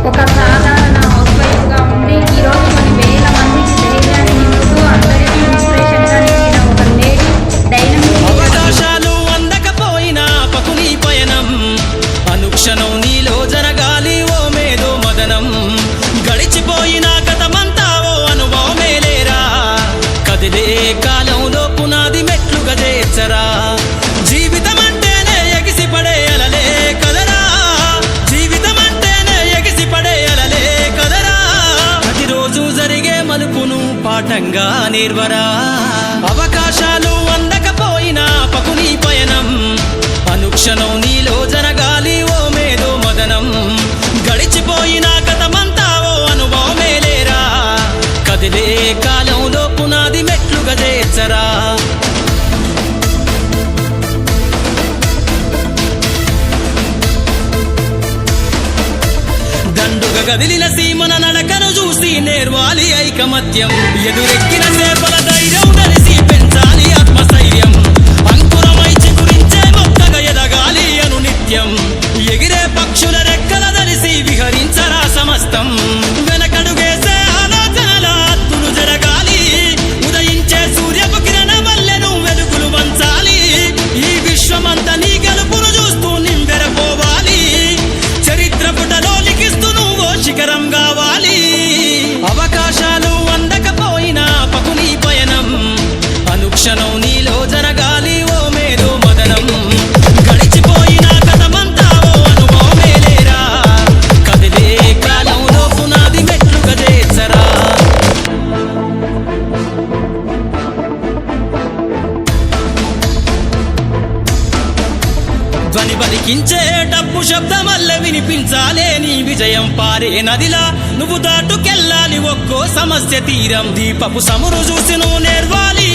ఒక సాధారణ హౌస్ వైఫ్గా ఉండి ఈరోజు కొన్ని వేల మందికి ధైర్యాన్ని నింపుతూ అందరికీ ఇన్స్పిరేషన్గా నిలిచిన ఒక లేడీ డైనమిక్. అవకాశాలు అందకపోయినా పకుని పయనం అనుక్షణం నీలో జరగాలి ఓ మేధో మదనం. గడిచిపోయిన గతమంతా ఓ అనుభవమే లేరా, కదిలే కాలంలో పునాది మెట్లుగా చేర్చరా. జీవితం అంటేనే ఎగిసిపడే అలలే కదరా, జీవితం అంటేనే ఎగిసిపడే అలలే కదరా. ప్రతిరోజు జరిగే మలుపును పాఠంగా నేర్వరా. అవకాశాలు అందకపోయినా పకుని పయనం అనుక్షణం నీలో జరగాలి ఓ మేధో మదనం. గడిచిపోయిన గతమంతా ఓ అనుభవమే లేరా, కదిలే కాలంలో పునాది మెట్లుగా చేర్చరా. దండుగా గదిలిన సీమన నడకను చూసి నేర్వాలి ఐకమత్యం. ఎదురెక్కిన సేపల ధైర్యం కలిసి పెంచాలి ఆత్మస్థైర్యం. అంకురమై చిగురించే మొక్కగా ఎదగాలి అను నిత్యం. ఎగిరే పక్షుల రెక్కల దలిసి విహరించరా సమస్తం. వెనకడుగేసే ఆలోచనల అత్తులు జరగాలి. ఉదయించే సూర్యపు కిరణ వల్లెను వెలుగులు వంచాలి. ఈ విశ్వమంతా నీ గెలుపును చూస్తూ నింబెరపోవాలి. చరిత్ర పుటలో లిఖిస్తూ నువ్వు శిఖరం కావాలి. అవకాశాలు అందకపోయినా పకుని పయనం అనుక్షణం నీలో జరగాలి ఓ మేధో మదనం. గడిచిపోయిన గతమంతా ఓ అనుభవమే లేరా, కదిలే కాలంలో పునాది మెట్లుగా చేర్చరా. ధ్వని బలికించే డప్పు శబ్దమల్ల వినిపించాలే నీ విజయం. పారే నదిలా నువ్వు దాటుకెళ్ళాలి ఒక్కో సమస్య తీరం. దీపపు సమురు చూసి నువ్వు నేర్వాలి